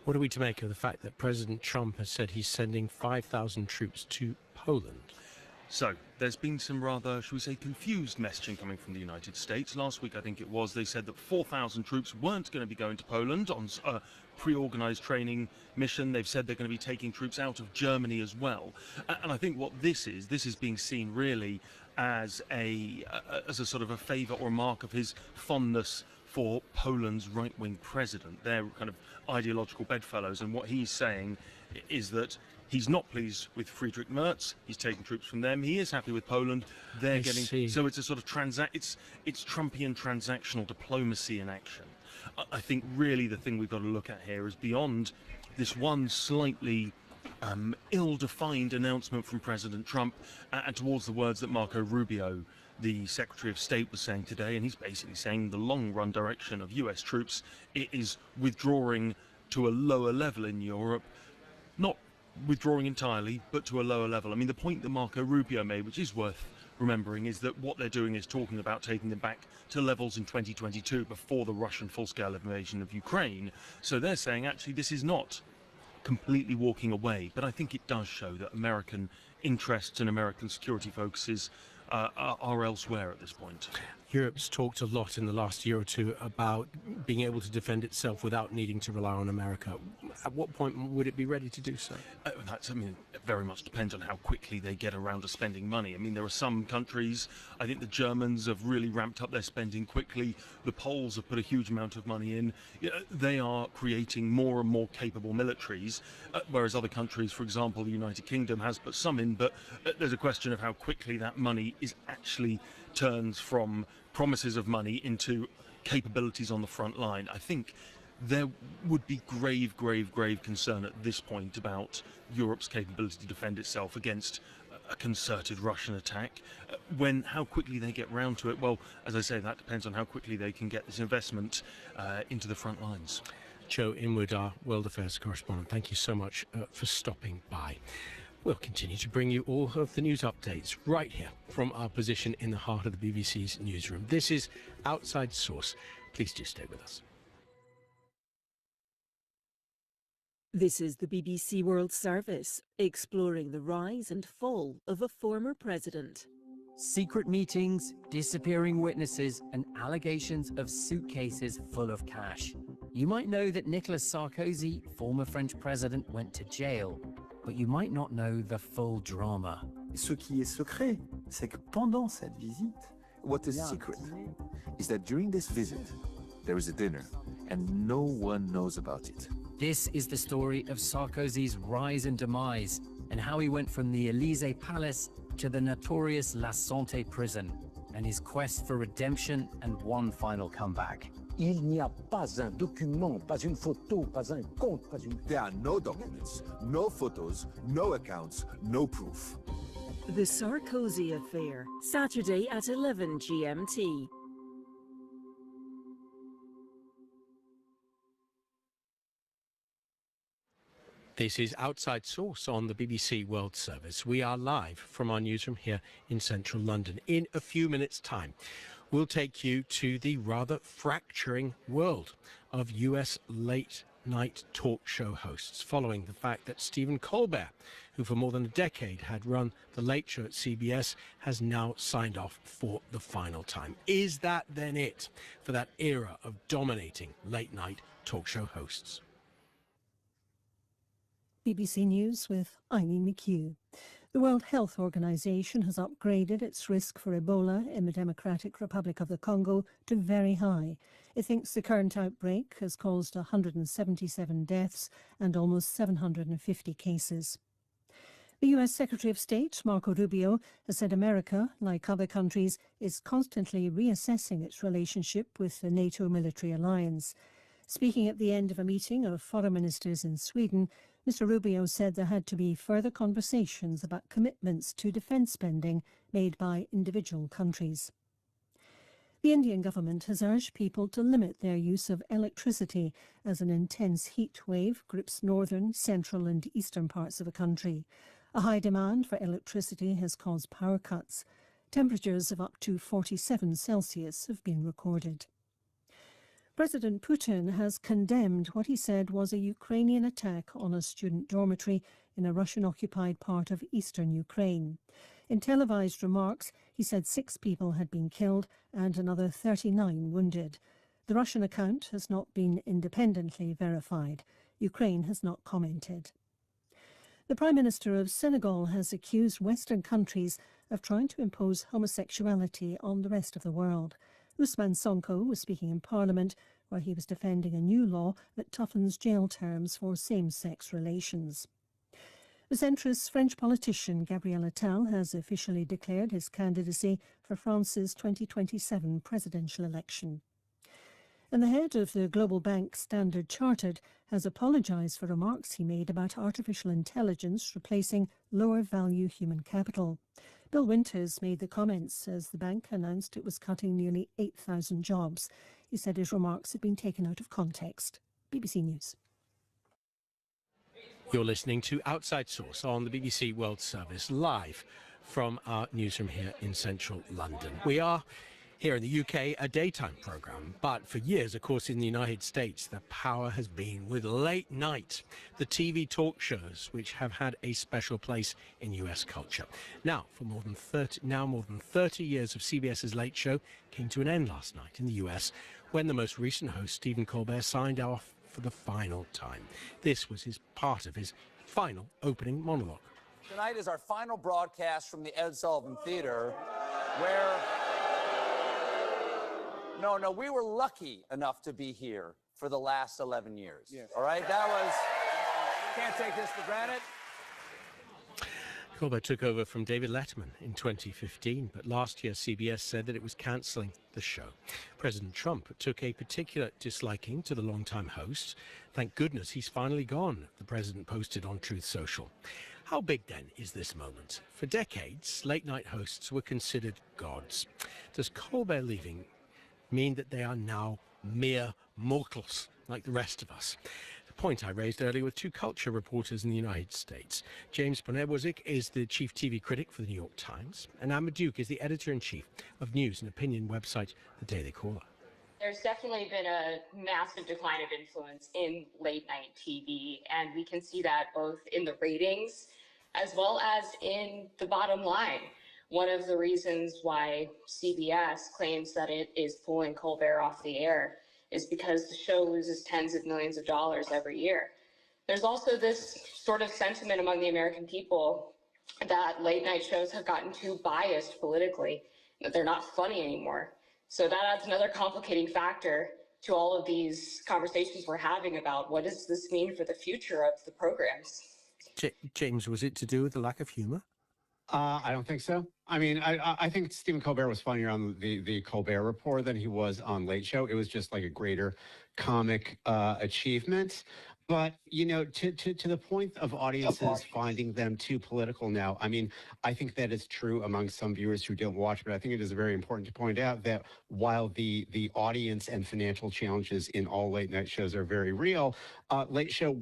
What are we to make of the fact that President Trump has said he's sending 5,000 troops to Poland? So, there's been some rather, shall we say, confused messaging coming from the United States. Last week, I think it was, they said that 4,000 troops weren't going to be going to Poland on a pre-organised training mission. They've said they're going to be taking troops out of Germany as well. And I think what this is being seen really as a sort of a favour or mark of his fondness for Poland's right-wing president. They're kind of ideological bedfellows, and what he's saying is that he's not pleased with Friedrich Merz. He's taking troops from them. He is happy with Poland. They're getting so it's a sort of it's Trumpian transactional diplomacy in action. I think really the thing we've got to look at here is beyond this one slightly ill-defined announcement from President Trump and towards the words that Marco Rubio, the Secretary of State, was saying today, and he's basically saying the long-run direction of US troops is withdrawing to a lower level in Europe, not withdrawing entirely, but to a lower level. I mean, the point that Marco Rubio made, which is worth remembering, is that what they're doing is talking about taking them back to levels in 2022 before the Russian full-scale invasion of Ukraine. So they're saying, actually, this is not completely walking away, but I think it does show that American interests and American security focuses are elsewhere at this point. Europe's talked a lot in the last year or two about being able to defend itself without needing to rely on America. At what point would it be ready to do so? That's, I mean, it very much depends on how quickly they get around to spending money. I mean, there are some countries, I think the Germans have really ramped up their spending quickly. The Poles have put a huge amount of money in. They are creating more and more capable militaries, whereas other countries, for example, the United Kingdom has put some in, but there's a question of how quickly that money is actually turns from promises of money into capabilities on the front line. I think there would be grave concern at this point about Europe's capability to defend itself against a concerted Russian attack. How quickly they get round to it, well, as I say, that depends on how quickly they can get this investment into the front lines. Joe Inwood, our World Affairs correspondent, thank you so much for stopping by. We'll continue to bring you all of the news updates right here from our position in the heart of the BBC's newsroom. This is Outside Source. Please do stay with us. This is the BBC World Service, exploring the rise and fall of a former president. Secret meetings, disappearing witnesses, and allegations of suitcases full of cash. You might know that Nicolas Sarkozy, former French president, went to jail. But you might not know the full drama. Ce qui est secret, c'est que pendant cette visite, what is secret is that during this visit, there is a dinner, and no one knows about it. This is the story of Sarkozy's rise and demise, and how he went from the Élysée Palace to the notorious La Santé prison, and his quest for redemption and one final comeback. Il n'y a pas un document, pas une photo, pas un compte, pas une... There are no documents, no photos, no accounts, no proof. The Sarkozy Affair, Saturday at 11 GMT. This is Outside Source on the BBC World Service. We are live from our newsroom here in central London. In a few minutes' time, we'll take you to the rather fracturing world of US late-night talk show hosts, following the fact that Stephen Colbert, who for more than a decade had run The Late Show at CBS, has now signed off for the final time. Is that then it for that era of dominating late-night talk show hosts? BBC News with Eileen McHugh. The World Health Organization has upgraded its risk for Ebola in the Democratic Republic of the Congo to very high. It thinks the current outbreak has caused 177 deaths and almost 750 cases. The US Secretary of State, Marco Rubio, has said America, like other countries, is constantly reassessing its relationship with the NATO military alliance. Speaking at the end of a meeting of foreign ministers in Sweden, Mr. Rubio said there had to be further conversations about commitments to defence spending made by individual countries. The Indian government has urged people to limit their use of electricity as an intense heat wave grips northern, central and eastern parts of the country. A high demand for electricity has caused power cuts. Temperatures of up to 47 Celsius have been recorded. President Putin has condemned what he said was a Ukrainian attack on a student dormitory in a Russian-occupied part of eastern Ukraine. In televised remarks, he said 6 people had been killed and another 39 wounded. The Russian account has not been independently verified. Ukraine has not commented. The Prime Minister of Senegal has accused Western countries of trying to impose homosexuality on the rest of the world. Ousmane Sonko was speaking in Parliament where he was defending a new law that toughens jail terms for same-sex relations. The centrist French politician Gabriel Attal has officially declared his candidacy for France's 2027 presidential election. And the head of the global bank Standard Chartered has apologised for remarks he made about artificial intelligence replacing lower-value human capital. Bill Winters made the comments as the bank announced it was cutting nearly 8,000 jobs. He said his remarks had been taken out of context. BBC News. You're listening to Outside Source on the BBC World Service, live from our newsroom here in central London. We are here in the UK, a daytime programme, but for years, of course, in the United States, the power has been with late night, the TV talk shows, which have had a special place in US culture. Now, more than 30 years of CBS's Late Show came to an end last night in the US when the most recent host, Stephen Colbert, signed off for the final time. This was part of his final opening monologue. Tonight is our final broadcast from the Ed Sullivan Theater, where... No, we were lucky enough to be here for the last 11 years. Yes. All right? That was... Can't take this for granted. Colbert took over from David Letterman in 2015, but last year CBS said that it was cancelling the show. President Trump took a particular disliking to the longtime host. Thank goodness he's finally gone, the president posted on Truth Social. How big, then, is this moment? For decades, late-night hosts were considered gods. Does Colbert leaving mean that they are now mere mortals like the rest of us? The point I raised earlier with 2 culture reporters in the United States. James Bonnerwozik is the chief TV critic for the New York Times, and Amma Duke is the editor-in-chief of news and opinion website The Daily Caller. There's definitely been a massive decline of influence in late-night TV, and we can see that both in the ratings as well as in the bottom line. One of the reasons why CBS claims that it is pulling Colbert off the air is because the show loses tens of millions of dollars every year. There's also this sort of sentiment among the American people that late night shows have gotten too biased politically, that they're not funny anymore. So that adds another complicating factor to all of these conversations we're having about what does this mean for the future of the programs. James, was it to do with the lack of humour? I don't think so. I mean, I think Stephen Colbert was funnier on the Colbert Report than he was on Late Show. It was just like a greater comic achievement. But, you know, to the point of audiences finding them too political now, I mean, I think that is true among some viewers who don't watch, but I think it is very important to point out that while the audience and financial challenges in all late night shows are very real, Late Show was